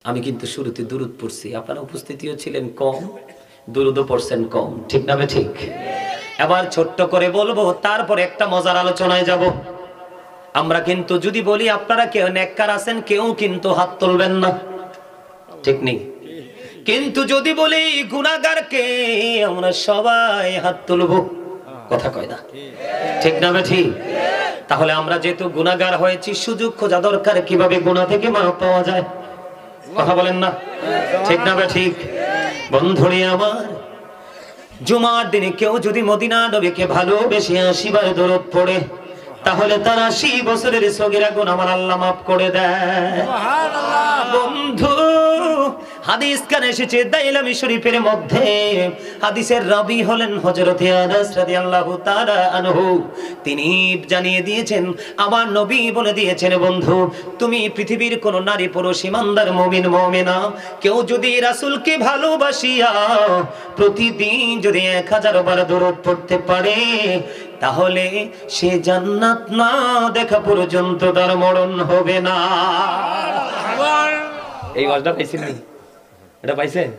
আমি কিন্তু শুরুতে দুরুদ পড়ছি, আপনারা উপস্থিতিও ছিলেন কম, দুরুদও পড়ছেন কম, ঠিক না বে ঠিক? এবার ছোট্ট করে বলবো, তারপর একটা মজার আলোচনায় যাব। আমরা কিন্তু যদি বলি আপনারা কেউ নেককার আছেন, কেউ কিন্তু হাত তুলবেন না, ঠিক নেই? কিন্তু যদি বলি গুনাহগার কে, আমরা সবাই হাত তুলবো, কথা কয় না, ঠিক না বে ঠিক? তাহলে আমরা যেহেতু গুনাহগার হয়েছি, সুযোগ খোঁজা দরকার কিভাবে গুনাহ থেকে মাফ পাওয়া যায়, কথা বলেন না, ঠিক না বে ঠিক? বন্ধুরে আমার, জুমার দিনে কেউ যদি মদিনা নবীকে ভালোবেসে ৮০ বার দরুদ পড়ে, তাহলে তার ৮০ বছরের সগীরা গুনাহ আমার আল্লাহ মাফ করে দেয়। সুবহানাল্লাহ। বন্ধু, হাদিস কানে এসেছে দাইলামি শরীফের মধ্যে, হাদিসের রাবী হলেন হযরত আনাস রাদিয়াল্লাহু তাআলা আনহু। তিনি জানিয়ে দিয়েছেন, আমার নবী বলে দিয়েছেন, বন্ধু তুমি পৃথিবীর কোন নারী পুরুষ ঈমানদার মুমিন মুমিনা কেউ যদি রাসূলকে ভালোবাসিয়া প্রতিদিন যদি ১০০০ বার দরুদ পড়তে পারে, তাহলে সে জান্নাত না দেখা পর্যন্ত তার মরণ হবে না। এই ওয়াজটা পাইছেন নি? এটা পাইছেন?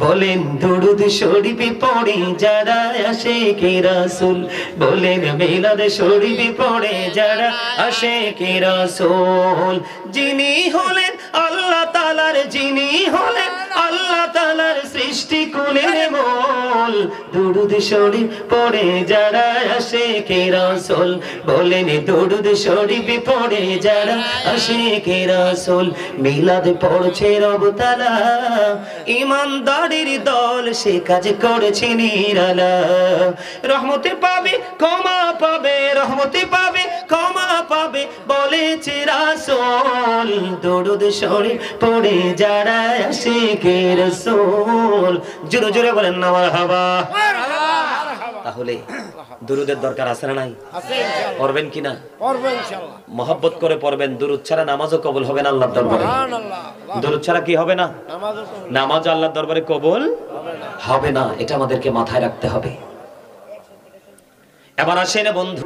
বলেন দুরুদ শরীফ পড়ে যারা আশিকে রাসূল, বলেন মিলাদ শরীফ পড়ে যারা আশিকে রাসূল, যিনি হলেন আল্লাহ তাআলার, যিনি হলেন আল্লাহ তাআলার সৃষ্টি কুলের মূল, দুরুদ শরীফ পড়ে যারা আশিকে রাসূল, বলেন দুরুদ শরীফ পড়ে যারা আশিকে রাসূল, মিলাদ পড়ছে রব তাআলা, ঈমানদারের দল সে কাজ করেছে নিরালা, রহমতে পাবে ক্ষমা পাবে, রহমতে পাবে ক্ষমা পাবে বলেছে রাসূল, দুরুদ শরীফ পড়ে যারা আশিকে রাসূল, জোরে জোরে বলেন না মারহাবা। তাহলে দুরুদের দরকার আছে না নাই? আছে ইনশাআল্লাহ। পড়বেন কিনা? পড়ব ইনশাআল্লাহ। মহব্বত করে পড়বেন। দুরুদ ছাড়া নামাজও কবুল হবে না আল্লাহর দরবারে। সুবহানাল্লাহ। দুরুদ ছাড়া কি হবে না? নামাজ আল্লাহর দরবারে কবুল হবে না। এটা আমাদেরকে মাথায় রাখতে হবে। এবার আসেন বন্ধু,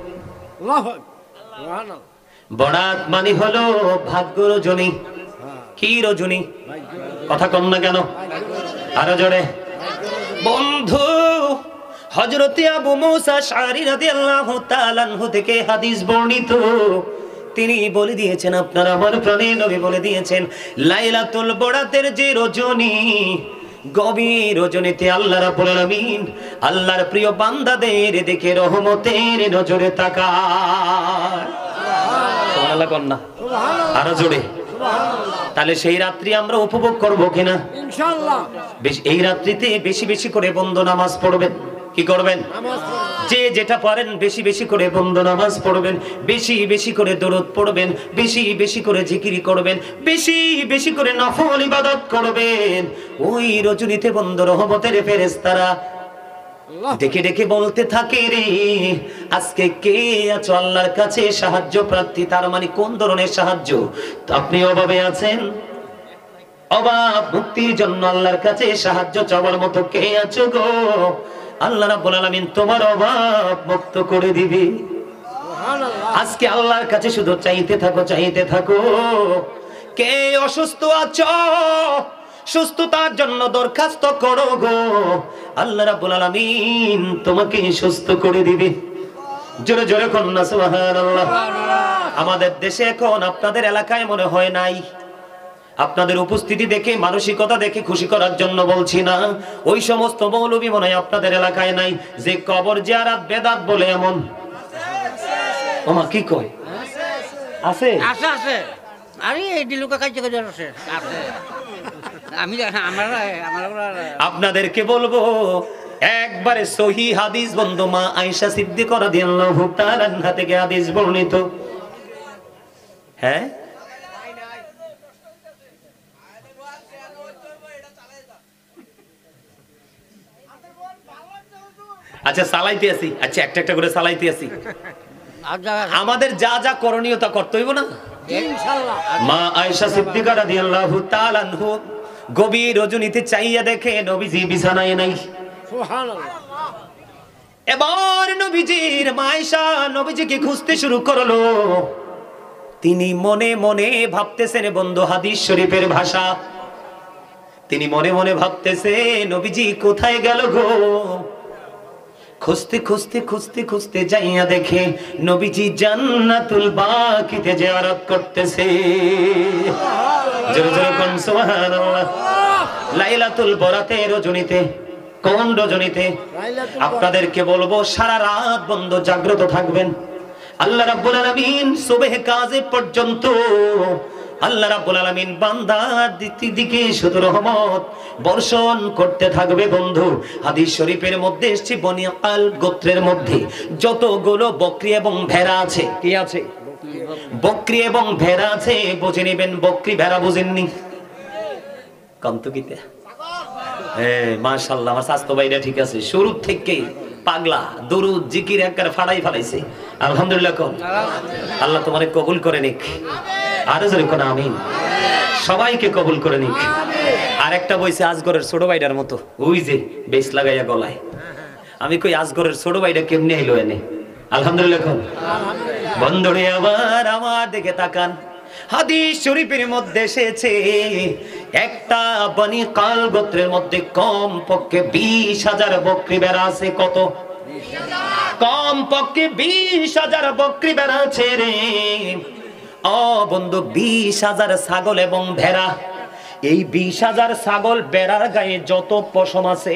আল্লাহু আকবার, সুবহানাল্লাহ। বরাত মানে হলো ভাগ্য রজনী। কি রজনী? কথা কম না কেন? আরো জোরে বন্ধু। হযরত আবু মুসা আশআরী রাদিয়াল্লাহু তাআলা আনহু থেকে হাদিস বর্ণিত, তিনি বলে দিয়েছেন, আপনারা আমার প্রাণের নবী বলে দিয়েছেন, লাইলাতুল বরাতের যে রজনী, গভীর রজনীতে আল্লাহ রাব্বুল আলামিন আল্লাহর প্রিয় বান্দাদের দেখে রহমতের নজরে তাকায়। সুবহানাল্লাহ কন্না, আরো জোরে। তাহলে সেই রাত্রি আমরা উপভোগ করব কিনা? ইনশাআল্লাহ। এই রাত্রিতে বেশি বেশি করে বন্ধু নামাজ পড়বেন। কি করবেন? যে যেটা পারেন বেশি বেশি করে বন্ধু নামাজ পড়বেন, বেশি বেশি করে দরুদ পড়বেন, বেশি বেশি করে জিকির করবেন, বেশি বেশি করে নফল ইবাদত করবেন। ওই রজনীতে বন্ধু রহমতের ফেরেশতারা ডেকে ডেকে বলতে থাকে, রে আজকে কে আছো আল্লাহর কাছে সাহায্য প্রার্থী। তার মানে কোন ধরনের সাহায্য? আপনি অভাবে আছেন, অভাব মুক্তির জন্য আল্লাহর কাছে সাহায্য চাওয়ার মতো কে আছো গো? আল্লাহ রাব্বুল আলামিন তোমার অভাব মুক্ত করে দিবে। সুবহানাল্লাহ। আজকে আল্লাহর কাছে শুধু চাইতে থাকো, চাইতে থাকো। কে অসুস্থ আছো, সুস্থতার জন্য দরখাস্ত করো গো, আল্লাহ রাব্বুল আলামিন তোমাকে সুস্থ করে দিবে। জোরে জোরে কন্যা সুবহানাল্লাহ। আমাদের দেশে এখন আপনাদের এলাকায় মনে হয় নাই, আপনাদের উপস্থিতি দেখে মানসিকতা দেখে খুশি করার জন্য বলছি না, ওই সমস্ত মৌলবী মনে হয় আপনাদের এলাকায় নাই যে কবর জিয়ারত বেদাত বলে এমন। ওমা কি কয়? আছে আছে আছে। আরে এই দিলুকা কাজ করে আছে আছে। আমি আপনাদেরকে বলবো, একবারে সহিহ হাদিস বন্ধু, মা আয়েশা সিদ্দিকা রাদিয়াল্লাহু তাআলা আনহা থেকে হাদিস বর্ণিত। হ্যাঁ, আচ্ছা চালাইতে আছি, আচ্ছা একটা একটা করে চালাইতে আছি। আমাদের যা যা করণীয় তা করতে হইব না ইনশাআল্লাহ। মা আয়েশা সিদ্দিকা রাদিয়াল্লাহু তাআলা আনহু গভীর রজনীতে চাইয়া দেখে নবীজি বিছানায় নাই। সুবহানাল্লাহ। এবার নবীজির মা আয়েশা নবীজিকে খুঁজতে শুরু করলো। তিনি মনে মনে ভাবতেছেন বন্ধু হাদিস শরীফের ভাষা, তিনি মনে মনে ভাবতেছে নবীজি কোথায় গেল গো। খুঁজতে খুঁজতে খুঁজতে খুঁজতে যাইয়া দেখে নবীজি জান্নাতুল বাকিতে জিয়ারত করতেছে। জোরে জোরে কোন সুবহানাল্লাহ। লাইলাতুল বরাতের রজনীতে, কোন রজনীতে? আপনাদেরকে বলবো সারা রাত বন্ধ জাগ্রত থাকবেন। আল্লাহ রাব্বুল আলামিন সুবহে কাজে পর্যন্ত আল্লাহ রাব্বুল আলামিন বান্দার দিকে শুধু রহমত বর্ষণ করতে থাকবে বন্ধু। হাদিস শরীফের মধ্যে এসেছে বনি আল গোত্রের মধ্যে যতগুলো বকরি এবং ভেড়া আছে, কি আছে? বকরি এবং ভেড়া আছে। বুঝে নেবেন, বকরি ভেড়া বুঝেননি? কন্তকিতে মাশাআল্লাহ, আমার স্বাস্থ্য ভাইরা ঠিক আছে। শুরু থেকে পাগলা দরুদ জিকির একবারে ফাড়াই ফেলাইছে। আলহামদুলিল্লাহ কোন আল্লাহ তোমারে কবুল করে নিক। আরো জোরে কোন আমিন। সবাইকে কবুল করে নিক। আর একটা বইছে আজগরের ছোট ভাইটার মতো, ওই যে বেশ লাগাইয়া গলায়। আমি কই আজগরের ছোট ভাইটা কেমনে আইলো এনে? আলহামদুলিল্লাহ কোন বন্ধুরে আবার আমার দিকে তাকান। হাদিস শরীফের মধ্যে এসেছে একটা বনি কাল গোত্রের মধ্যে কম পক্ষে 20,000 বকরি ভেড়া আছে। কত? কম পক্ষে 20,000 বকরি ভেড়া আছে রে। ও বন্ধু, 20,000 ছাগল এবং ভেড়া। এই 20,000 ছাগল বেড়ার গায়ে যত পশম আছে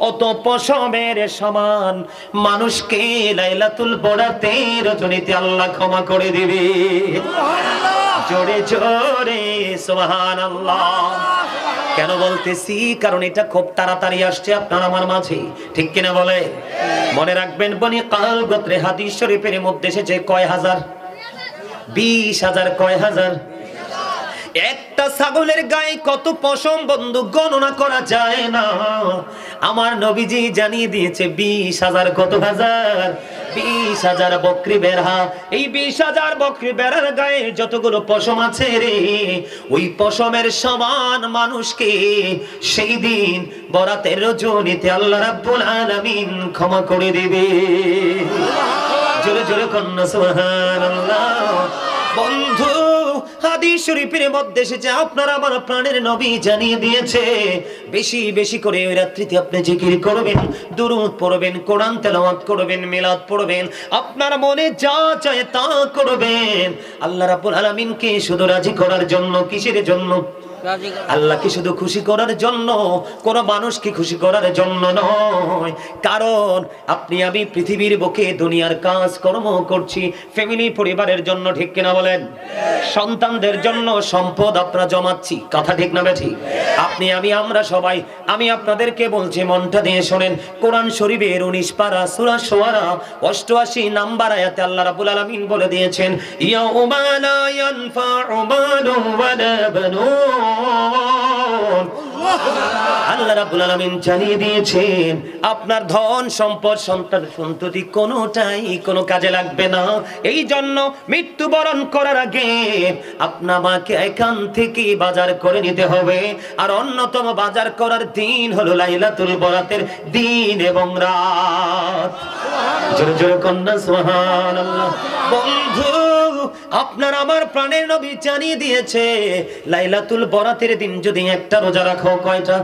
অত পশমের সমান মানুষকে লাইলাতুল বরাতের রজনীতে আল্লাহ ক্ষমা করে দিবে। জোরে জোরে সুবহানাল্লাহ। কেন বলতেছি? কারণ এটা খুব তাড়াতাড়ি আসছে আপনার আমার মাঝে, ঠিক কিনা বলে? মনে রাখবেন বনি কাল গোত্রে হাদিস শরীফের মধ্যে এসেছে কয় হাজার? 20,000। কয় হাজার? একটা ছাগলের গায়ে কত পশম বন্ধু গণনা করা যায় না। আমার নবীজি জানিয়ে দিয়েছে 20,000। কত হাজার? 20,000 বকরি ভেড়া। এই 20,000 বকরি ভেড়ার গায়ে যতগুলো পশম আছে রে, ওই পশমের সমান মানুষকে সেই দিন বরাতের রজনীতে আল্লাহ রাব্বুল আলামিন ক্ষমা করে দিবে। জোরে জোরে কন্না সুবহানাল্লাহ। বন্ধু, হাদিস শরীফের মধ্যে এসেছে আপনার আমার প্রাণের নবী জানিয়ে দিয়েছে বেশি বেশি করে ওই রাত্রিতে আপনি জিকির করবেন, দুরূদ পড়বেন, কোরআন তেলাওয়াত করবেন, মিলাদ পড়বেন, আপনার মনে যা চায় তা করবেন। আল্লাহ রাব্বুল আলামিনকে শুধু রাজি করার জন্য। কিসের জন্য? আল্লাহকে শুধু খুশি করার জন্য, কোন মানুষকে খুশি করার জন্য নয়। কারণ আপনি আমি পৃথিবীর বুকে দুনিয়ার কাজ কর্ম করছি ফ্যামিলি পরিবারের জন্য, ঠিক কিনা বলেন? সন্তানদের জন্য সম্পদ আপনারা জমাচ্ছি, কথা ঠিক না ঠিক? আপনি আমি আমরা সবাই। আমি আপনাদেরকে বলছি মনটা দিয়ে শোনেন, কোরআন শরীফের 19 পারা সূরা শুআরা 88 নাম্বার আয়াতে আল্লাহ রাব্বুল আলামিন বলে দিয়েছেন ইয়াউমা লা ইয়ানফা'ু মালুন ওয়ালা বানুন। আল্লাহ রাব্বুল আলামিন জানিয়ে দিয়েছেন আপনার ধন সম্পদ সন্তান সন্ততি কোনোটাই কোনো কাজে লাগবে না। এই জন্য মৃত্যুবরণ করার আগে আপনার মাকে এখান থেকে বাজার করে নিতে হবে। আর অন্যতম বাজার করার দিন হলো লাইলাতুল বরাতের দিন এবং রাত। জোরে জোরে কন্না সুবহানাল্লাহ। বন্ধু, আপনার আমার প্রাণের নবী জানিয়ে দিয়েছে লাইলাতুল বরাতের দিন যদি একটা রোজা রাখো, কয়টা?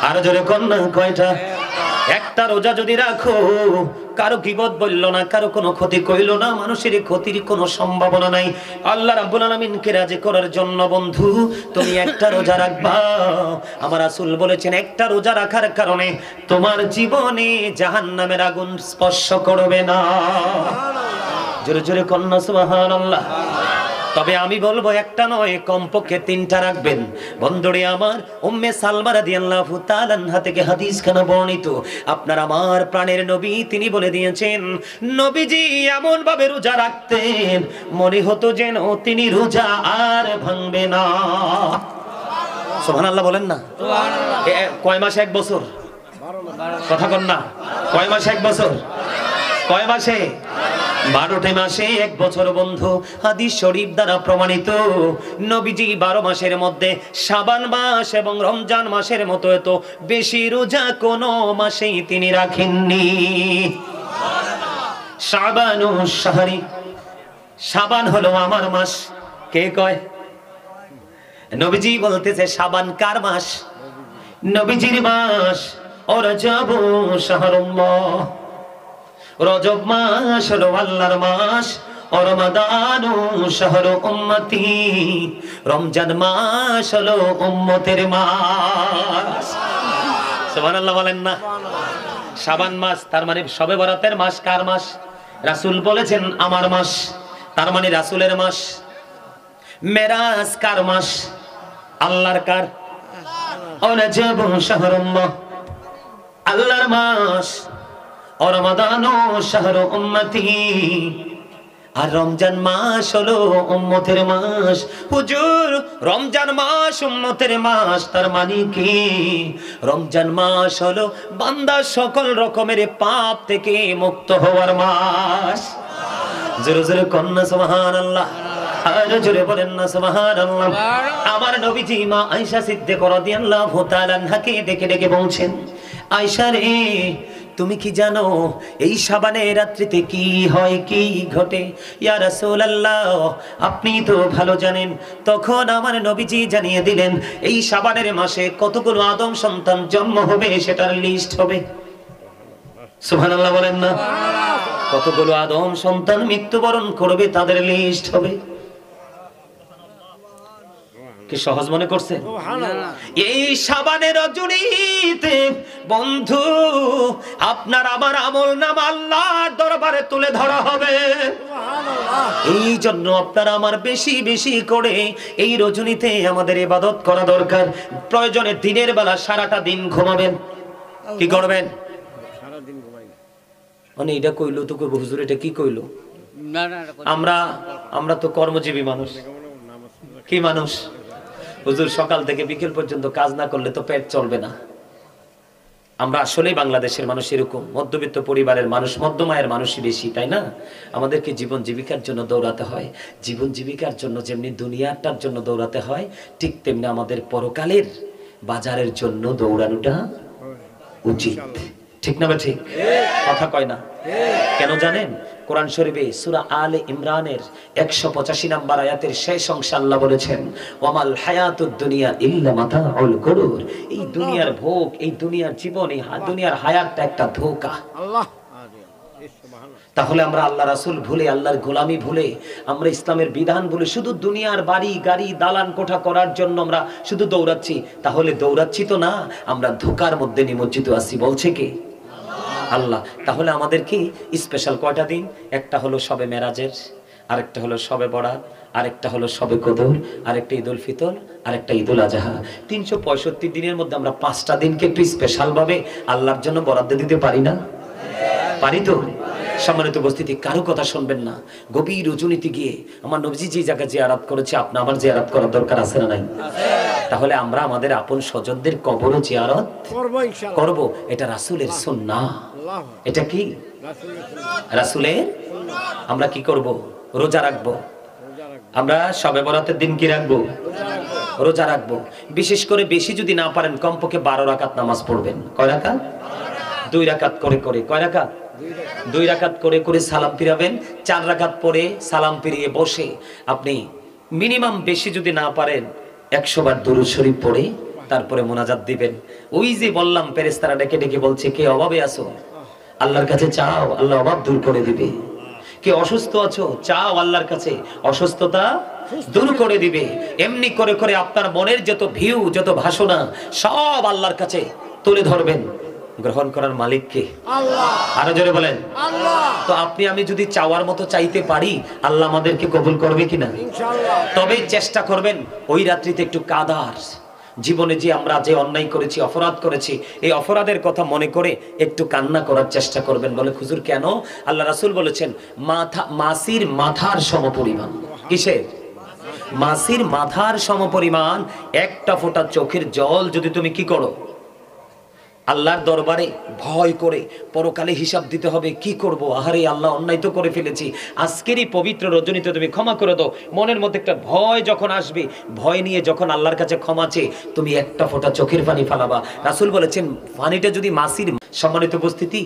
আর জোরে কন্যা কয়টা? একটা রোজা যদি রাখো, কারো গীবত বললো না, কারো কোনো ক্ষতি কইলো না, মানুষের ক্ষতির কোনো সম্ভাবনা নাই। আল্লাহ রাব্বুল আলামিনকে রাজি করার জন্য বন্ধু তুমি একটা রোজা রাখবা। আমার রাসূল বলেছেন একটা রোজা রাখার কারণে তোমার জীবনে জাহান্নামের আগুন স্পর্শ করবে না। জোরে জোরে কন্যা সুবহানাল্লাহ। তবে আমি বলবো একটা নয়, কমপক্ষে 3টা রাখবেন। বন্ধুরে আমার, উম্মে সালমা রাদিয়াল্লাহু তাআলা আনহা থেকে হাদিসখানা বর্ণিত। আপনার আমার প্রাণের নবী তিনি বলে দিয়েছেন নবীজি এমন ভাবে রোজা রাখতেন মনে হতো যেন তিনি রোজা আর ভাঙবে না। সুবহানাল্লাহ বলেন না? কয় মাসে 1 বছর? কথা কন না। কয় মাসে 1 বছর? কয় মাসে? 12টি মাসে 1 বছর বন্ধু। হাদিস শরীফ দ্বারা প্রমাণিত। নবীজি 12 মাসের মধ্যে শাবান মাস এবং রমজান মাসের মতো এত বেশি রোজা কোনো মাসেই তিনি রাখেননি। শাবানু শাহরি, শাবান হলো আমার মাস। কে কয়? নবীজি বলতেছে শাবান কার মাস? নবীজির মাস ও রজব শাহরুল্লাহ, রজব মাস হলো আল্লাহর মাস, ও রমাদান শাহরু উম্মতি, রমজান মাস হলো উম্মতের মাস। সুবহানাল্লাহ বলেন না? শাবান মাস তার মানে শবে বরাতের মাস কার মাস? রাসূল বলেছেন আমার মাস, তার মানে রাসূলের মাস। মেরাজ কার মাস? আল্লাহর। কার? ও রজব শাহরুল্লাহ, আল্লাহর মাস। ও রমাদান শাহরু উম্মতি, আর রমজান মাস হলো উম্মতের মাস। হুজুর রমজান মাস উম্মতের মাস, তার মানে কি? রমজান মাস হলো বান্দা সকল রকমের পাপ থেকে মুক্ত হওয়ার মাস। জোরে জোরে কন্যা সুবহানাল্লাহ, আর জোরে বলেন না সুবহানাল্লাহ। আমার নবীজি মা আয়েশা সিদ্দিকা রাদিয়াল্লাহু তাআলা আনহাকে ডেকে ডেকে বলছেন, আয়েশা রে তুমি কি জানো এই শাবানের রাত্রিতে কি হয়, কি ঘটে? ইয়া রাসূলুল্লাহ আপনি তো ভালো জানেন। তখন আমার নবীজি জানিয়ে দিলেন এই শাবানের মাসে কতগুলো আদম সন্তান জন্ম হবে সেটার লিস্ট হবে। সুবহানাল্লাহ বলেন না? কতগুলো আদম সন্তান মৃত্যুবরণ করবে তাদের লিস্ট হবে। কি সহজ মনে করছে? এই শাবানের রজনীতে বন্ধু আপনার আমার আমলনামা আল্লাহর দরবারে তুলে ধরা হবে। এই জন্য আপনার আমার বেশি বেশি করে এই রজনীতে আমাদের ইবাদত করা দরকার। প্রয়োজনে দিনের বেলা সারাটা দিন ঘুমাবেন। কি করবেন? সারাদিন ঘুমাইবেন। মানে এটা কইলো তো কইবো হুজুর এটা কি কইলো? না না আমরা তো কর্মজীবী মানুষ। কি মানুষ? হুজুর সকাল থেকে বিকেল পর্যন্ত কাজ না করলে তো পেট চলবে না। আমরা আসলেই বাংলাদেশের মানুষ এরকম, মধ্যবিত্ত পরিবারের মানুষ, মধ্যমায়ের মানুষই বেশি, তাই না? আমাদেরকে জীবন জীবিকার জন্য দৌড়াতে হয়। জীবন জীবিকার জন্য যেমনি দুনিয়াটার জন্য দৌড়াতে হয়, ঠিক তেমনি আমাদের পরকালের বাজারের জন্য দৌড়ানোটা উচিত। ঠিক না? ঠিক কথা কয় না কেন জানেন? কোরআন শরীফে সূরা আলে ইমরানের 185 নম্বর আয়াতের শেষ অংশে আল্লাহ বলেছেন, ওয়ামাল হায়াতুদ দুনিয়া ইল্লা মাতাউল গুরুর। এই দুনিয়ার ভোগ, এই দুনিয়ার জীবন, এই দুনিয়ার হায়াতটা একটা ধোঁকা। আল্লাহ। তাহলে আমরা আল্লাহ রাসূল ভুলে, আল্লাহর গোলামি ভুলে, আমরা ইসলামের বিধান ভুলে শুধু দুনিয়ার বাড়ি গাড়ি দালান কোঠা করার জন্য আমরা শুধু দৌড়াচ্ছি। তাহলে দৌড়াচ্ছি তো না, আমরা ধোঁকার মধ্যে নিমজ্জিত আছি। বলছে কে? আল্লাহ। তাহলে আমাদের কি স্পেশাল কয়টা দিন? একটা হলো শবে মেরাজের, আরেকটা হলো শবে বরাত, আরেকটা হলো শবে কদর, আরেকটা ঈদুল ফিতর, আরেকটা ঈদুল আজহা। 365 দিনের মধ্যে আমরা 5টা দিনকে একটু স্পেশাল ভাবে আল্লাহর জন্য বরাদ্দ দিতে পারি না? পারি তো? সম্মানিত উপস্থিতি, কারো কথা শুনবেন না। গভীর রজনীতে গিয়ে আমার নবীজি যে জায়গা জিয়ারত করেছে, আপনি আমার জিয়ারত করার দরকার আছে না নাই? তাহলে আমরা আমাদের আপন স্বজনদের কবরও জিয়ারত করব। এটা রাসূলের সুন্নাহ। এটা কি রাসূলের? আমরা কি করব? রোজা রাখবো। আমরা শবে বরাতের দিন কি রাখবো? রোজা রাখবো। বিশেষ করে বেশি যদি না পারেন কমপক্ষে 12 রাকাত নামাজ পড়বেন। কয় রাকাত? 2 রাকাত করে করে। কয় রাকাত? 2 রাকাত করে করে সালাম ফিরাবেন। 4 রাকাত পরে সালাম ফিরিয়ে বসে আপনি মিনিমাম বেশি যদি না পারেন 100 বার দুরূদ শরীফ পড়ে তারপরে মোনাজাত দিবেন। ওই যে বললাম ফেরেশতারা ডেকে ডেকে বলছে, কে অভাবে আছো আল্লাহর কাছে চাও, আল্লাহ অভাব দূর করে দিবে। কে অসুস্থ আছো চাও আল্লাহর কাছে, অসুস্থতা দূর করে দিবে। এমনি করে করে আপনার মনের যত ভিউ, যত ভাষণা সব আল্লাহর কাছে তুলে ধরবেন। গ্রহণ করার মালিক কে? আল্লাহ। আরো জোরে বলেন আল্লাহ। তো আপনি আমি যদি চাওয়ার মতো চাইতে পারি, আল্লাহ আমাদেরকে কবুল করবে কিনা? ইনশাআল্লাহ। তবে চেষ্টা করবেন ওই রাত্রিতে একটু কাদার জীবনে যে আমরা যে অন্যায় করেছি, অপরাধ করেছি, এই অপরাধের কথা মনে করে একটু কান্না করার চেষ্টা করবেন। বলে হুজুর কেন? আল্লাহ রাসূল বলেছেন মাছির মাথার সমপরিমাণ। কিসের? মাছির মাথার সমপরিমাণ একটা ফোঁটা চোখের জল যদি তুমি কি করো? আল্লাহর দরবারে ভয় করে পরকালে হিসাব দিতে হবে, কি করব, আহারে আল্লাহ অন্যায় তো করে ফেলেছি, আজকেরই পবিত্র রজনীতে তুমি ক্ষমা করে দাও। মনের মধ্যে একটা ভয় যখন আসবে, ভয় নিয়ে যখন আল্লাহর কাছে ক্ষমা চেয়ে তুমি একটা ফোঁটা চোখের পানি ফালাবা। রাসূল বলেছেন পানিটা যদি মাছির। সম্মানিত উপস্থিতি,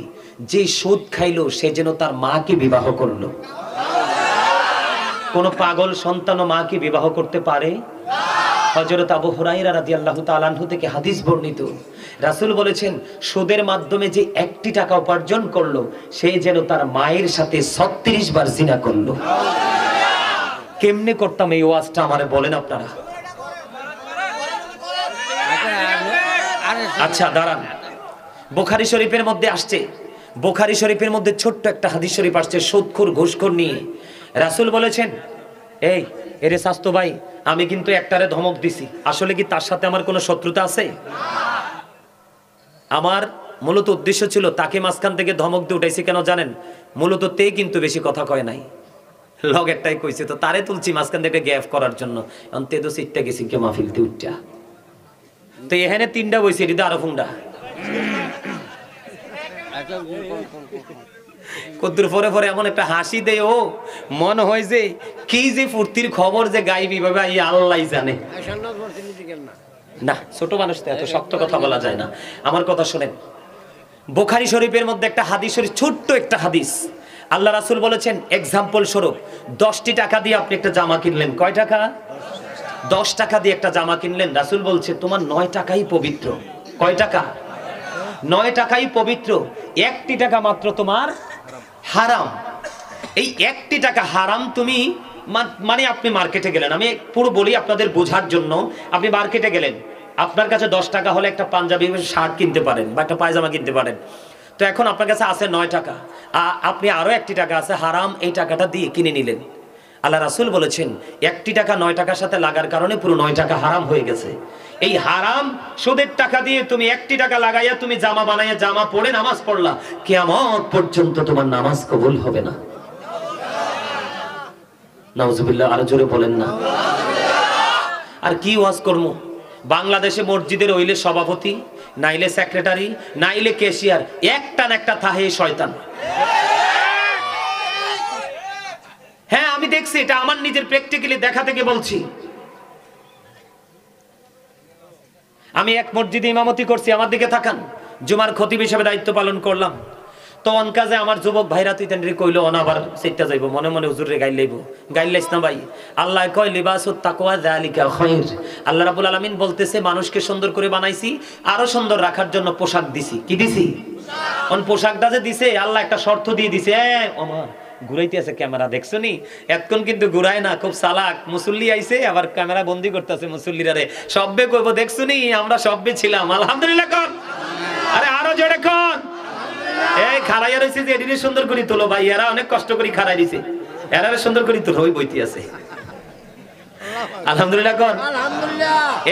যে সুদ খাইলো সে যেন তার মাকে বিবাহ করলো। কোন পাগল সন্তান ও মাকে বিবাহ করতে পারে? হযরত আবু হুরায়রা রাদিয়াল্লাহু তাআলা আনহু থেকে হাদিস বর্ণিত, রাসূল বলেছেন সুদের মাধ্যমে যে 1টি টাকা উপার্জন করলো সে যেন তার মায়ের সাথে 36 বার জিনা করলো। কেমনে করতাম এই ওয়াজটা আমারে বলেন আপনারা? আচ্ছা দাঁড়ান, বুখারী শরীফের মধ্যে আসছে, বুখারী শরীফের মধ্যে ছোট্ট একটা হাদিস শরীফ আসছে সুদখোর ঘুষখোর নিয়ে। রাসূল বলেছেন, এই এরে স্বাস্থ্য ভাই, আমি কিন্তু একটারে ধমক দিছি, আসলে কি তার সাথে আমার কোনো শত্রুতা আছে? আমার মূলত উদ্দেশ্য ছিল তাকে মাঝখান থেকে ধমক দিয়ে উঠাইছি কেন জানেন? মূলত তে কিন্তু বেশি কথা কয় নাই, লগেরটাই কইছে, তো তারে তুলছি মাঝখান থেকে গ্যাপ করার জন্য। তে তো সিটটা গেছি কে মাহফিলতে উঠটা, তো এখানে 3টা বইছে, এটা আরো ফুংডা কদ্দুর পরে পরে এমন একটা হাসি দেয়, ও মন হয় যে কি যে ফুর্তির খবর যে গাইবি ভাবে আল্লাহ জানে। না ছোট মানুষ তো এত শক্ত কথা বলা যায় না। আমার কথা শুনেন, বুখারী শরীফের মধ্যে একটা হাদিস শরীফ, ছোট্ট একটা হাদিস, আল্লাহ রাসূল বলেছেন এক্সাম্পল স্বরূপ 10টি টাকা দিয়ে আপনি একটা জামা কিনলেন। কয় টাকা? 10 টাকা দিয়ে একটা জামা কিনলেন। রাসূল বলছে তোমার 9 টাকাই পবিত্র। কয় টাকা? 9 টাকাই পবিত্র, 1টি টাকা মাত্র তোমার হারাম। এই 1টি টাকা হারাম তুমি মানে আপনি মার্কেটে গেলেন, আমি পুরো বলি আপনাদের বোঝার জন্য, আপনি মার্কেটে গেলেন, আপনার কাছে 10 টাকা হলে একটা পাঞ্জাবি শার্ট কিনতে পারেন বা একটা পায়জামা কিনতে পারেন। তো এখন আপনার কাছে আছে 9 টাকা, আপনি আরো 1টি টাকা আছে হারাম, এই টাকাটা দিয়ে কিনে নিলেন। আল্লাহ রাসূল বলেছেন 1টি টাকা 9 টাকার সাথে লাগার কারণে পুরো 9 টাকা হারাম হয়ে গেছে। এই হারাম সুদের টাকা দিয়ে তুমি 1টি টাকা লাগাইয়া তুমি জামা বানাইয়া জামা পরে নামাজ পড়লা, কিয়ামত পর্যন্ত তোমার নামাজ কবুল হবে না। নাউজুবিল্লাহ, আরো জোরে বলেন না। আর কি ওয়াজ করবো? বাংলাদেশে মসজিদের হইলে সভাপতি, নাইলে সেক্রেটারি, নাইলে ক্যাশিয়ার, একটা না একটা থাহে শয়তান। হ্যাঁ আমি দেখছি, এটা আমার নিজের প্র্যাকটিক্যালি দেখা থেকে বলছি। আমি এক মসজিদে ইমামতি করছি, আমার দিকে তাকান, জুমার খতিব হিসেবে দায়িত্ব পালন করলাম। তো অনকাজে আমার যুবক ভাইরা তুই তেন কইলো অন আবার সেটা যাইব, মনে মনে হুজুর রে গাইল লইব, গাইলাইস না ভাই। আল্লাহ কয় লিবাসুত তাকওয়া যালিকা খায়র। আল্লাহ রাব্বুল আলামিন বলতেছে মানুষকে সুন্দর করে বানাইছি, আরো সুন্দর রাখার জন্য পোশাক দিছি। কি দিছি? কোন পোশাকটা যে দিছে আল্লাহ একটা শর্ত দিয়ে দিছে, ওমা ঘুরাইতে আছে ক্যামেরা, দেখছো নি? এতক্ষণ কিন্তু ঘুরায় না, খুব চালাক। মুসল্লি আইছে আবার ক্যামেরা বন্দি করতেছে মুসল্লিরা রে, সব্বে কইবো দেখছো নি আমরা সব্বে ছিলাম। আলহামদুলিল্লাহ কোন, আরে আরো জোরে কোন। এই খাড়াইয়া রইছে যে এদিকে সুন্দর করে তোলো ভাই, এরা অনেক কষ্ট করে খাড়াই দিছে, এরা সুন্দর করে তোলো, ওই বইতে আছে। আলহামদুলিল্লাহ কোন।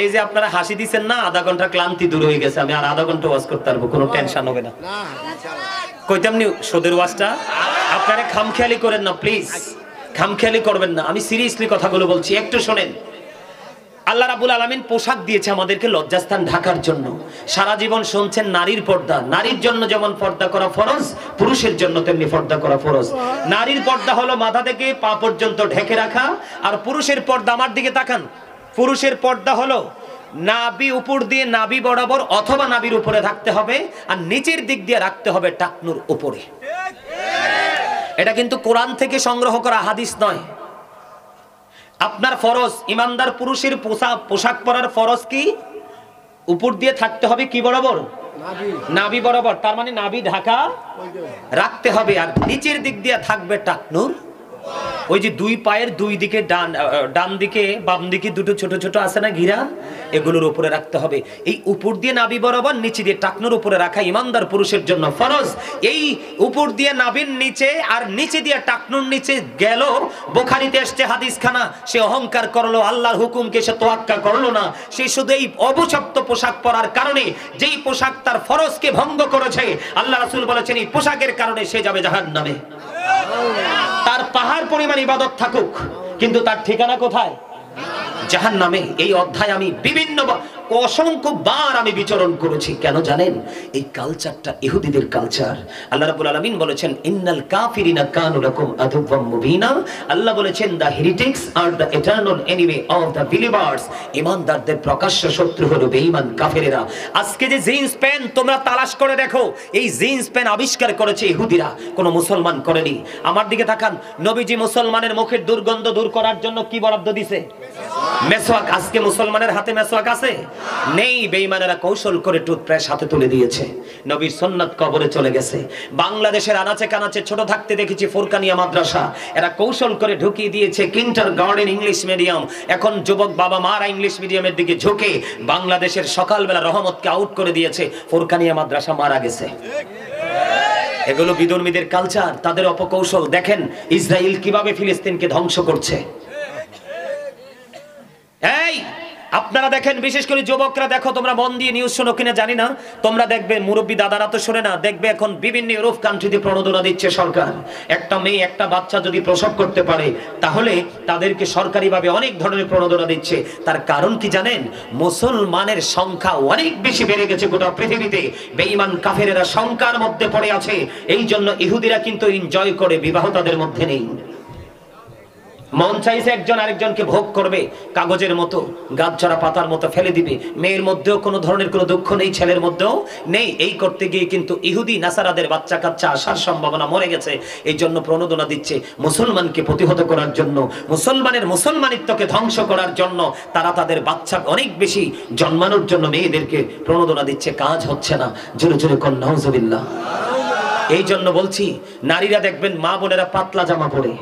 এই যে আপনারা হাসি দিচ্ছেন না, আধা ঘন্টা ক্লান্তি দূর হয়ে গেছে, আমি আর আধা ঘন্টা ওয়াজ করতে পারবো, কোনো টেনশন হবে না। কইতাম নি সোদের ওয়াজটা, আপনারা খামখেয়ালি করেন না প্লিজ, খামখেয়ালি করবেন না, আমি সিরিয়াসলি কথাগুলো বলছি, একটু শোনেন। আল্লাহ রাব্বুল আলামিন পোশাক দিয়েছে আমাদেরকে লজ্জাস্থান ঢাকার জন্য। সারা জীবন শুনছেন নারীর পর্দা, নারীর জন্য যেমন পর্দা করা ফরজ, পুরুষের জন্য তেমনি পর্দা করা ফরজ। নারীর পর্দা হলো মাথা থেকে পা পর্যন্ত ঢেকে রাখা, আর পুরুষের পর্দা, আমার দিকে তাকান, পুরুষের পর্দা হলো নাভি উপর দিয়ে নাভি বরাবর অথবা নাভির উপরে রাখতে হবে, আর নিচের দিক দিয়ে রাখতে হবে টাকনুর উপরে। এটা কিন্তু কোরআন থেকে সংগ্রহ করা হাদিস নয়। আপনার ফরজ, ইমানদার পুরুষের পোশাক পরার ফরজ কি? উপর দিয়ে থাকতে হবে কি বরাবর? নাভি বরাবর, তার মানে নাভি ঢাকা রাখতে হবে, আর নিচের দিক দিয়ে থাকবে টাকনুর। ওই যে দুই পায়ের দুই দিকে ডান দিকে বাম দিকে দুটো ছোট ছোট আছে না ঘিরা, এগুলোর উপরে রাখতে হবে। এই উপর দিয়ে নাভি বরাবর, নিচে দিয়ে টাকনুর উপরে রাখা ইমানদার পুরুষের জন্য ফরজ। এই উপর দিয়ে নাভির নিচে আর নিচে দিয়ে টাকনুর নিচে গেল, বুখারীতে আসছে হাদিস খানা, সে অহংকার করলো, আল্লাহর হুকুমকে সে তোয়াক্কা করলো না, সে শুধু এই অবশক্ত পোশাক পরার কারণে, যেই পোশাক তার ফরজকে ভঙ্গ করেছে, আল্লাহ রাসূল বলেছেন এই পোশাকের কারণে সে যাবে জাহান্নামে। তার পাহাড় পরিমাণ ইবাদত থাকুক, কিন্তু তার ঠিকানা কোথায়? জাহান্নামে। এই অধ্যায় আমি বিভিন্ন অসংখ্য বার আমি বিচরণ করেছি। কেন জানেন? এই কালচারটা ইহুদিদের কালচার। আল্লাহ রাব্বুল আলামিন বলেছেন ইন্নাল কাফিরিনা কানু লাকুম আদুওয়াম মুবিনা। আল্লাহ বলেছেন দ্য হেরিটিক্স আর the eternal enemy of the believers. ঈমানদারদের প্রকাশ্য শত্রু হলো বেঈমান কাফেরেরা। আজকে যে জিন্স প্যান্ট তোমরা তালাশ করে দেখো, এই জিন্স প্যান্ট আবিষ্কার করেছে ইহুদিরা, কোনো মুসলমান করেনি। আমার দিকে তাকান, নবীজি মুসলমানের মুখের দুর্গন্ধ দূর করার জন্য কি বরাদ্দ দিছে? মেসওয়াক। আজকে মুসলমানের হাতে মেসওয়াক আছে? নেই। বেঈমানেরা কৌশল করে টুথব্রাশ হাতে তুলে দিয়েছে। নবীর সুন্নাত কবরে চলে গেছে। বাংলাদেশের আনাচে কানাচে ছোট থাকতে দেখেছি ফুরকানিয়া মাদ্রাসা, এরা কৌশল করে ঢুকিয়ে দিয়েছে কিন্ডারগার্টেন ইংলিশ মিডিয়াম। এখন যুবক বাবা মারা ইংলিশ মিডিয়ামের দিকে ঝুঁকে বাংলাদেশের সকালবেলা রহমতকে আউট করে দিয়েছে। ফুরকানিয়া মাদ্রাসা মারা গেছে। এগুলো বিধর্মীদের কালচার, তাদের অপকৌশল। দেখেন ইসরায়েল কিভাবে ফিলিস্তিনকে ধ্বংস করছে। এই আপনারা দেখেন, বিশেষ করে যুবকরা দেখো, তোমরা মন দিয়ে নিউজ শোনো কিনা জানি না, তোমরা দেখবে মুরব্বী দাদারা তো শোনে না, দেখবে এখন বিভিন্ন ইউরোপ কান্ট্রিতে প্রণোদনা দিচ্ছে সরকার। একটা মেয়ে একটা বাচ্চা যদি প্রসব করতে পারে তাহলে তাদেরকে সরকারিভাবে অনেক ধরনের প্রণোদনা দিচ্ছে। তার কারণ কি জানেন? মুসলমানের সংখ্যা অনেক বেশি বেড়ে গেছে গোটা পৃথিবীতে, বেঈমান কাফেরেরা সংখ্যার মধ্যে পড়ে আছে। এই জন্য ইহুদিরা কিন্তু এনজয় করে, বিবাহ তাদের মধ্যে নেই। মন চাইছে একজন আরেকজনকে ভোগ করবে, কাগজের মতো গাছছড়া পাতার মতো ফেলে দিবে। মেয়ের মধ্যেও কোনো ধরনের কোনো দুঃখ নেই, ছেলের মধ্যেও নেই। এই করতে গিয়ে কিন্তু ইহুদি নাসারাদের বাচ্চা কাচ্চা আসার সম্ভাবনা মরে গেছে। এই জন্য প্রণোদনা দিচ্ছে মুসলমানকে প্রতিহত করার জন্য, মুসলমানের মুসলমানিত্বকে ধ্বংস করার জন্য। তারা তাদের বাচ্চা অনেক বেশি জন্মানোর জন্য মেয়েদেরকে প্রণোদনা দিচ্ছে। কাজ হচ্ছে না। জোরে জোরে কন নাউজুবিল্লাহ। এই জন্য বলছি, নারীরা দেখবেন মা বোনেরা পাতলা জামা পরে।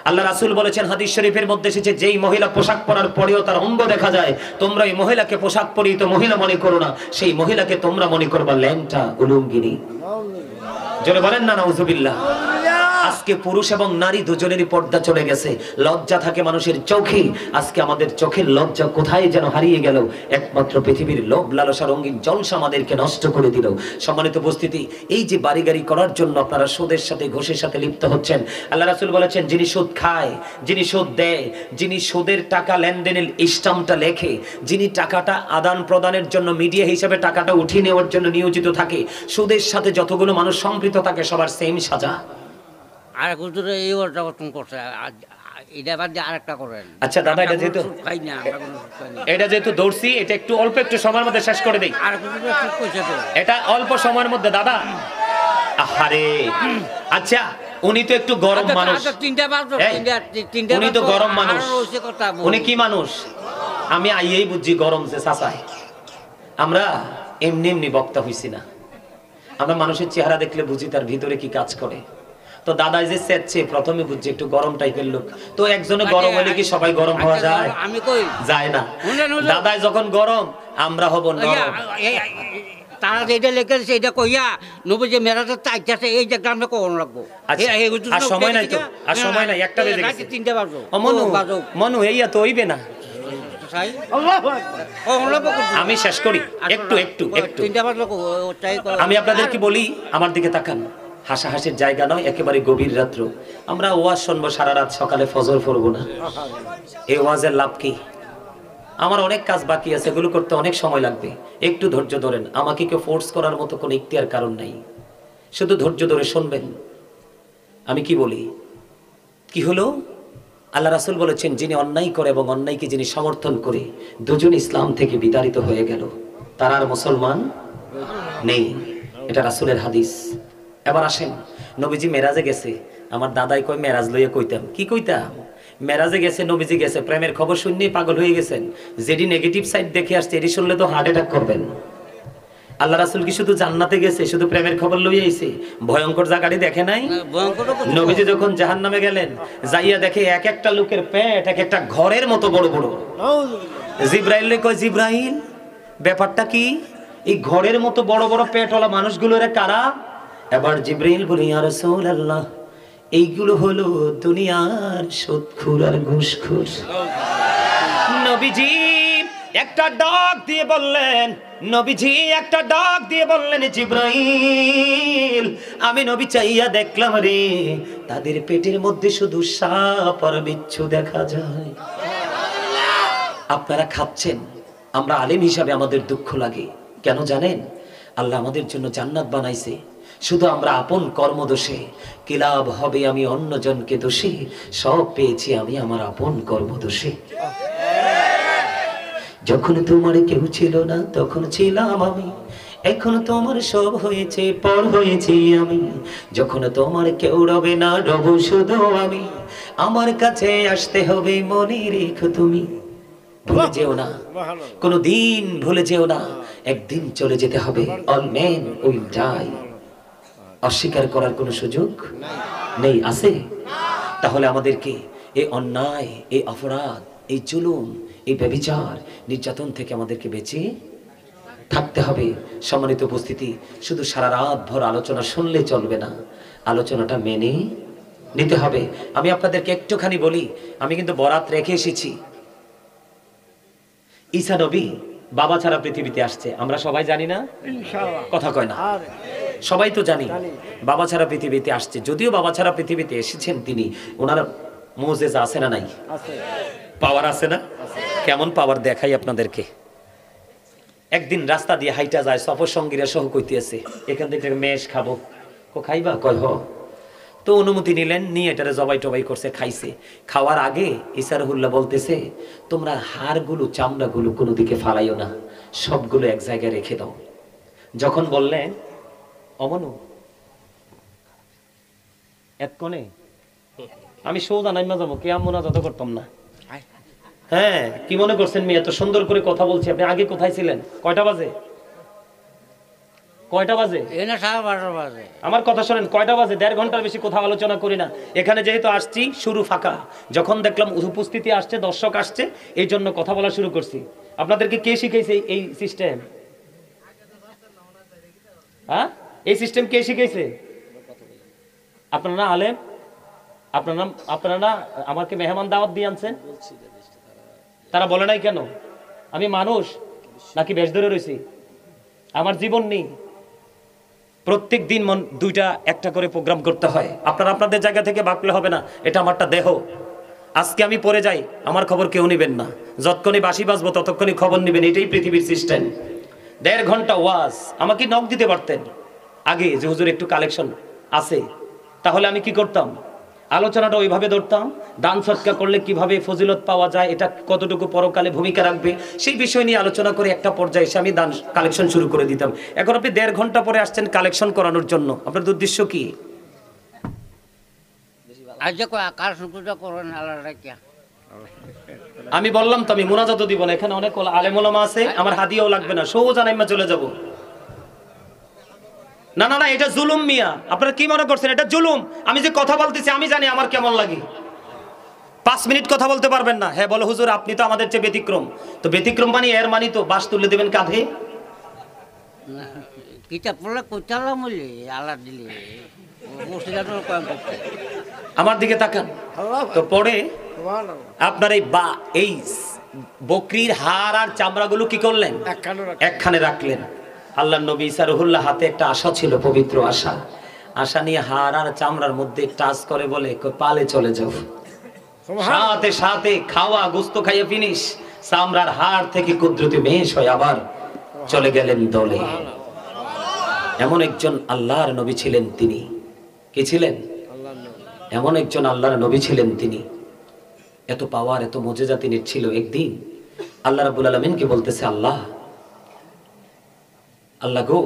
আল্লাহ রাসূল বলেছেন, হাদিস শরীফের মধ্যে এসেছে, যেই মহিলা পোশাক পরার পরেও তার অঙ্গ দেখা যায়, তোমরা এই মহিলাকে পোশাক পরিহিত মহিলা মনে করো না, সেই মহিলাকে তোমরা মনে করবা ল্যাংটা উলঙ্গিনী। জোরে বলেন না নাউজুবিল্লাহ। আজকে পুরুষ এবং নারী দুজনেরই পর্দা চলে গেছে। লজ্জা থাকে মানুষের চোখে। আজকে আমাদের চোখের লজ্জা কোথায় যেন হারিয়ে গেল। একমাত্র পৃথিবীর লোভ লালসা রঙিন জলসা আমাদেরকে নষ্ট করে দিল। সম্মানিত উপস্থিতি, এই যে বাড়ি গাড়ি করার জন্য আপনারা সুদের সাথে ঘুষের সাথে লিপ্ত হচ্ছেন। আল্লাহ রাসূল বলেছেন, যিনি সুদ খায়, যিনি সুদ দেয়, যিনি সুদের টাকা লেনদেনের স্ট্যাম্পটা লেখে, যিনি টাকাটা আদান প্রদানের জন্য মিডিয়া হিসেবে টাকাটা উঠিয়ে নেওয়ার জন্য নিয়োজিত থাকে, সুদের সাথে যতগুলো মানুষ সম্পৃক্ত থাকে সবার সেম সাজা। আর হুজুরে এই ওটা কত করছে, এটা বাদ দিয়ে আরেকটা করেন। আচ্ছা দাদা, এটা যেহেতু খাই না, এটা যেহেতু দৌড়ছি, এটা একটু অল্প একটু সময়ের মধ্যে শেষ করে দেই। আর হুজুরে ঠিক কইছে তো, এটা অল্প সময়ের মধ্যে দাদা। আহারে, আচ্ছা উনি তো একটু গরম মানুষ। উনি তো গরম মানুষ। উনি কি মানুষ? আমি আইয়েই বুঝছি গরম যে চাচাই। আমরা এমনি এমনি বক্তা হইছি না, আমরা মানুষের চেহারা দেখলে বুঝি তার ভিতরে কি কাজ করে। তো দাদা যে চেচ্ছে প্রথমে বুঝছি একটু গরম টাইপের লোক। তো একজনে গরম হলে কি সবাই গরম হওয়া যায়? আমি কই যায় না। দাদাই যখন গরম, আমরা হব নরম। তারা যেটা লেখেছে এটা কইয়া নবী যে মেরাজের চাইতেছে, এই যে গ্রামে কোন লাগবো। আর সময় নাই তো, আর সময় নাই, একটা বেজে গেছে। 3টা বাজো। মনু এইয়া তো হইবে না। আমি শেষ করি একটু একটু একটু। আমি আপনাদেরকে বলি, আমার দিকে তাকান। হাসাহাসির জায়গা নয়, একেবারে গভীর রাত্র। আমরা ওয়াজ শুনবো সারা রাত, সকালে ফজর পড়বো না। এই ওয়াজের লাভ কি? আমার অনেক কাজ বাকি আছে, এগুলো করতে অনেক সময় লাগবে। একটু ধৈর্য ধরেন। আমাকে কেউ ফোর্স করার মতো কোনো ইখতিয়ার কারণ নাই, শুধু ধৈর্য ধরে শুনবেন আমি কি বলি। কি হলো? আল্লাহ রাসূল বলেছেন, যিনি অন্যায় করে এবং অন্যায়কে যিনি সমর্থন করে, দুজন ইসলাম থেকে বিতাড়িত হয়ে গেল। তারা আর মুসলমান নেই। এটা রাসূলের হাদিস। এবার আসেন, নবীজি মেরাজে গেছে। আমার দাদাই কয় মেরাজ লইয়া কইতাম। কি কইতাম? মেরাজে গেছে, নবীজি গেছে, প্রেমের খবর শুনলেই পাগল হয়ে গেছেন। যেটি নেগেটিভ সাইড দেখে আসছে এটি শুনলে তো হার্ট অ্যাটাক করবেন। আল্লাহ রাসূল কি শুধু জান্নাতে গেছে, শুধু প্রেমের খবর লইয়া আইছে? ভয়ঙ্কর জায়গাটি দেখে নাই? নবীজি যখন জাহান্নামে গেলেন, যাইয়া দেখে এক একটা লোকের পেট এক একটা ঘরের মতো বড় বড়। জিব্রাইল কয়, জিব্রাইল ব্যাপারটা কি? এই ঘরের মতো বড় বড় পেটওয়ালা মানুষগুলো এরা কারা? এবার জিব্রাইল বলে, ইয়া রাসূলুল্লাহ, এইগুলো হলো দুনিয়ার সুদখোর আর ঘুষখোর। নবীজি একটা ডাক দিয়ে বললেন, নবীজি একটা ডাক দিয়ে বললেন, জিব্রাইল আমি নবী চাইয়া দেখলাম রে, তাদের পেটের মধ্যে শুধু সাপ আর বিচ্ছু দেখা যায়। আপনারা খাচ্ছেন, আমরা আলেম হিসাবে আমাদের দুঃখ লাগে কেন জানেন? আল্লাহ আমাদের জন্য জান্নাত বানাইছে, শুধু আমরা আপন কর্মদোষে। কি লাভ হবে আমি অন্যজনকে দোষী, সব পেয়েছি আমি আমার আপন কর্মদোষে। যখন তোমার কেউ ছিল না তখন ছিলাম আমি, এখন তোমার সব হয়েছে পর হয়েছি আমি। যখন তোমার কেউ রবে না রব শুধু আমি, আমার কাছে আসতে হবে মনে রেখো তুমি। ভুলে যেও না, কোনো দিন ভুলে যেও না, একদিন চলে যেতে হবে। All men will die. অস্বীকার করার কোনো সুযোগ নেই, আছে? তাহলে আমাদেরকে এই অন্যায়, এই অপরাধ, এই জুলুম, এই ব্যভিচার, নির্যাতন থেকে আমাদেরকে বেঁচে থাকতে হবে। সম্মানিত উপস্থিতি, শুধু সারা রাত ভর আলোচনা শুনলে চলবে না, আলোচনাটা মেনে নিতে হবে। আমি আপনাদেরকে একটুখানি বলি, আমি কিন্তু বরাত রেখে এসেছি। ঈসা নবী বাবা ছাড়া পৃথিবীতে আসছে, আমরা সবাই জানি না? কথা কয় না, সবাই তো জানি বাবা ছাড়া পৃথিবীতে আসছে। যদিও বাবা ছাড়া পৃথিবীতে এসেছেন তিনি, ওনার মুজিজা আছে না নাই? পাওয়ার আছে না? কেমন পাওয়ার দেখাই আপনাদেরকে। একদিন রাস্তা দিয়ে হাইটা যায়, সফর সঙ্গীরা সহ কইতেছে এখান থেকে মেষ খাবো। খাইবা? কয় হ। তো অনুমতি নিলেন, নিয়ে এটারে জবাই টবাই করছে, খাইছে। খাওয়ার আগে ঈসা রুহুল্লাহ বলতেছে, তোমরা হাড়গুলো চামড়াগুলো কোনো দিকে ফালাইও না, সবগুলো এক জায়গায় রেখে দাও। যখন বললেন অমনু এক কোণে, আমি সৌদা নাইমা যাবো, কে আমনা যত করতাম না। হ্যাঁ, কি মনে করছেন মেয়ে এত সুন্দর করে কথা বলছি? আপনি আগে কোথায় ছিলেন? কয়টা বাজে? কয়টা বাজে? আমার কথা শোনেন, কয়টা বাজে? 1.5 ঘন্টার বেশি কোথাও আলোচনা করি না। এখানে যেহেতু আসছি, শুরু ফাঁকা। যখন দেখলাম উপস্থিতি আসছে, দর্শক আসছে, এই জন্য কথা বলা শুরু করছি। আপনাদেরকে কে শিখাইছে এই সিস্টেম? হ্যাঁ, এই সিস্টেম কে শিখাইছে? আপনারা না আলেম? আপনারা না আমাকে মেহমান দাওয়াত দিয়ে আনছেন? তারা বলে নাই কেন? আমি মানুষ নাকি বেশ ধরে রয়েছি? আমার জীবন নেই? প্রত্যেক দিন দুইটা একটা করে প্রোগ্রাম করতে হয়। আপনারা আপনাদের জায়গা থেকে ভাবলে হবে না, এটা আমারটা দেহ। আজকে আমি পড়ে যাই, আমার খবর কেউ নেবেন না। যতক্ষণই বাঁশি বাজবো ততক্ষণই খবর নেবেন, এটাই পৃথিবীর সিস্টেম। 1.5 ঘন্টা ওয়াজ। আমাকে নক দিতে পারতেন আগে যে হুজুর একটু কালেকশন আছে, তাহলে আমি কি করতাম? আলোচনাটা ওইভাবে ধরতাম, দান সৎকার করলে কিভাবে ফজিলত পাওয়া যায়, এটা কতটুকু পরকালে ভূমিকা রাখবে, সেই বিষয় নিয়ে আলোচনা করে একটা পর্যায়ে এসে আমি দান কালেকশন শুরু করে দিতাম। এখন আপনি 1.5 ঘন্টা পরে আসছেন কালেকশন করানোর জন্য, আপনার উদ্দেশ্য কি? আমি বললাম তো আমি মুনাজাতও দিব না, এখানে অনেক আলেম ওলামা আছে, আমার হাদিয়াও লাগবে না, সোজা নাইমা চলে যাব। না না না, এটা জুলুম মিয়া। আপনারা কি মনে করছেন এটা জুলুম? আমি যে কথা বলতেছি আমি জানি আমার কেমন লাগে। 5 মিনিট কথা বলতে পারবেন না? হ্যাঁ বলো হুজুর, আপনি তো আমাদের চেয়ে ব্যতিক্রম। তো ব্যতিক্রম মানে এর মানি তো বাস তুলে দেবেন কাঁধে? আমার দিকে তাকান তো পরে আপনার এই বকরির হাড় আর চামড়াগুলো কি করলেন? একখানে রাখলেন। আল্লাহর নবী ঈসা রুহুল্লাহ হাতে একটা আশা ছিল, পবিত্র আশা। আশা নিয়ে হাড় আর চামড়ার মধ্যে টাচ করে বলে পালে চলে যাও। সাথে সাথে খাওয়া গোস্ত খাইয়ে ফিনিশ, চামড়ার হাড় থেকে কুদরতি মেশ হয়ে আবার চলে গেলেন দলে। এমন একজন আল্লাহর নবী ছিলেন তিনি। কি ছিলেন? এমন একজন আল্লাহর নবী ছিলেন তিনি। এত পাওয়ার, এত মুজিজা তিনি ছিল। একদিন আল্লাহ রাব্বুল আলামিনকে বলতেছে, আল্লাহ গো,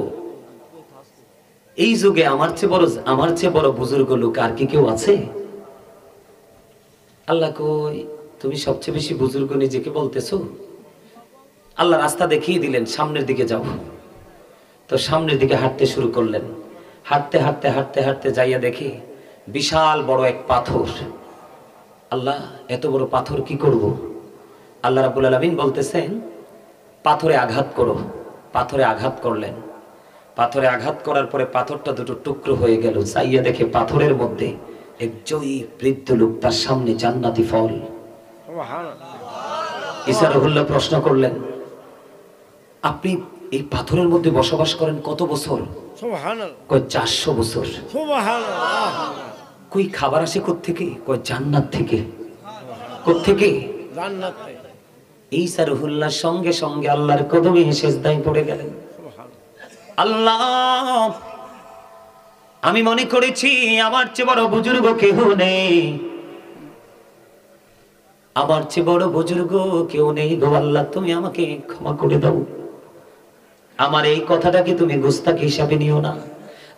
এই যুগে আমার চেয়ে বড় বুজুর্গ লোক আর কি কেউ আছে? আল্লাহ কই, তুমি সবচেয়ে বেশি বুজুর্গ নিজেকে বলতেছো? আল্লাহ রাস্তা দেখিয়ে দিলেন, সামনের দিকে যাও। তো সামনের দিকে হাঁটতে শুরু করলেন। হাঁটতে হাঁটতে হাঁটতে হাঁটতে যাইয়া দেখি বিশাল বড় এক পাথর। আল্লাহ, এত বড় পাথর কি করব? আল্লাহ রাব্বুল আলামিন বলতেছেন, পাথরে আঘাত করো। পাথরে আঘাত করলেন। পাথরে আঘাত করার পরে পাথরটা দুটো টুকরো হয়ে গেল। চাইয়া দেখে পাথরের মধ্যে এক জয়ী বৃদ্ধ লোক, তার সামনে জান্নাতি ফল। ঈসা রুহুল্লাহ প্রশ্ন করলেন, আপনি এই পাথরের মধ্যে বসবাস করেন কত বছর? কয় 400 বছর। কই খাবার আসে কোত্থেকে? কয় জান্নাত থেকে। কোত্থেকে? জান্নাত থেকে। ঈসা রুহুল্লাহ সঙ্গে সঙ্গে আল্লাহর কদমে সিজদায় পড়ে গেলেন। আল্লাহ, আমি মনে করেছি আমার চেয়ে বড় বুজুর্গ কেউ নেই, আমার চেয়ে বড় বুজুর্গ কেউ নেই গো আল্লাহ, তুমি আমাকে ক্ষমা করে দাও, আমার এই কথাটাকে তুমি গুস্তাখি হিসাবে নিও না।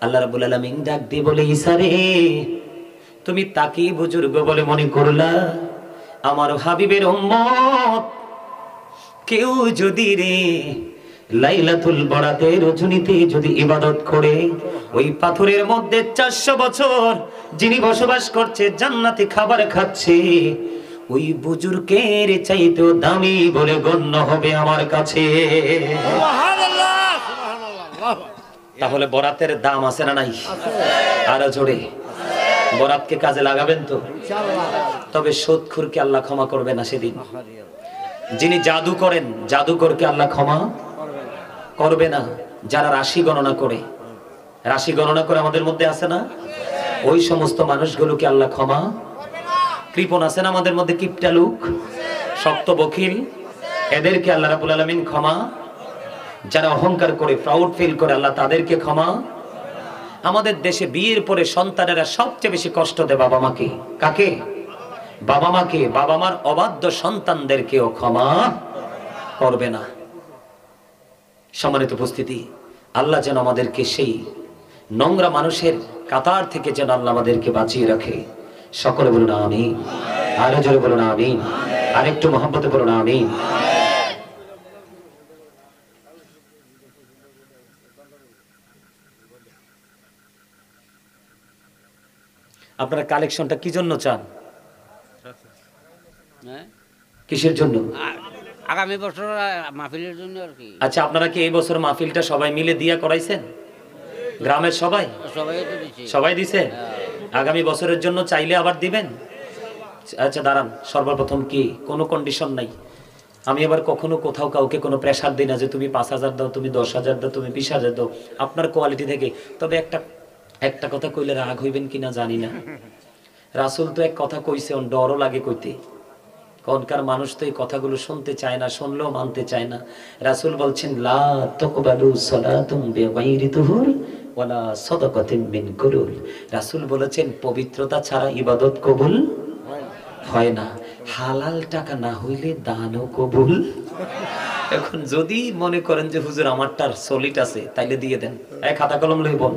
আল্লাহ রাব্বুল আলামিন ডাক দিয়ে বলে, ঈসা রে, তুমি তাকে বুজুর্গ বলে মনে করলা? আমার হাবিবের উম্মত কেউ যদি রে লাইলাতুল বরাতের রজনীতে যদি ইবাদত করে, ওই পাথরের মধ্যে 400 বছর যিনি বসবাস করছে, জান্নাতি খাবার খাচ্ছে, ওই বুজুর্গের চাইতেও দামি বলে গণ্য হবে আমার কাছে। তাহলে বরাতের দাম আছে না নাই? আরো জোরে বরাতকে কাজে লাগাবেন তো? তবে সুদখোরকে আল্লাহ ক্ষমা করবে না সেদিন। যিনি জাদু করেন, জাদুকরকে আল্লাহ ক্ষমা করবে না। যারা রাশি গণনা করে, রাশি গণনা করে আমাদের মধ্যে আছে না, ওই সমস্ত মানুষগুলোকে আল্লাহ ক্ষমা। কৃপণ আছে না আমাদের মধ্যে, কিপটা লোক, শক্ত বকিল, এদেরকে আল্লাহ রাব্বুল আলামিন ক্ষমা। যারা অহংকার করে, প্রাউড ফিল করে, আল্লাহ তাদেরকে ক্ষমা। আমাদের দেশে বিয়ের পরে সন্তানেরা সবচেয়ে বেশি কষ্ট দেয় বাবা মাকে। কাকে? বাবা মাকে। বাবা মার অবাধ্য সন্তানদেরকেও ক্ষমা করবে না। সম্মানিত উপস্থিতি, আল্লাহ যেন আমাদেরকে সেই নোংরা মানুষের কাতার থেকে যেন আল্লাহ আমাদেরকে বাঁচিয়ে রাখে। সকলে বলুন আমিন। আরো জোরে বলুন আমিন। আরেকটু মহব্বতে বলুন আমিন। আপনারা কালেকশনটা কি জন্য চান? কিসের জন্য? আগামী বছর মাহফিলের জন্য আর কি। আচ্ছা, আপনারা কি এই বছর মাহফিলটা সবাই মিলে দিয়া করাইছেন? গ্রামের সবাই সবাই দিছে? আগামী বছরের জন্য চাইলে আবার দিবেন? আচ্ছা দাঁড়ান, সর্বপ্রথম কি কোনো কন্ডিশন নাই, আমি আবার কখনো কোথাও কাউকে কোনো প্রেসার দিই না যে তুমি 5,000 দাও, তুমি 10,000 দাও, তুমি 20,000 দাও, আপনার কোয়ালিটি থেকে। তবে একটা কথা কইলে রাগ হইবেন কিনা জানি না, রাসূল তো এক কথা কইছে, ডরও লাগে কইতে। কোনকার মানুষ তো এই কথাগুলো শুনতে চায় না, শুনলেও মানতে চায় না। রাসূল বলছেন, লা তাকবালু সালাতুম বিগাইরি তুহুর ওয়ালা সাদাকাতিন মিন গুলুল। রাসূল বলেছেন, পবিত্রতা ছাড়া ইবাদত কবুল হয় না, হালাল টাকা না হইলে দানও কবুল। এখন যদি মনে করেন যে হুজুর আমারটার সলিড আছে, তাইলে দিয়ে দেন, খাতা কলম লই বল।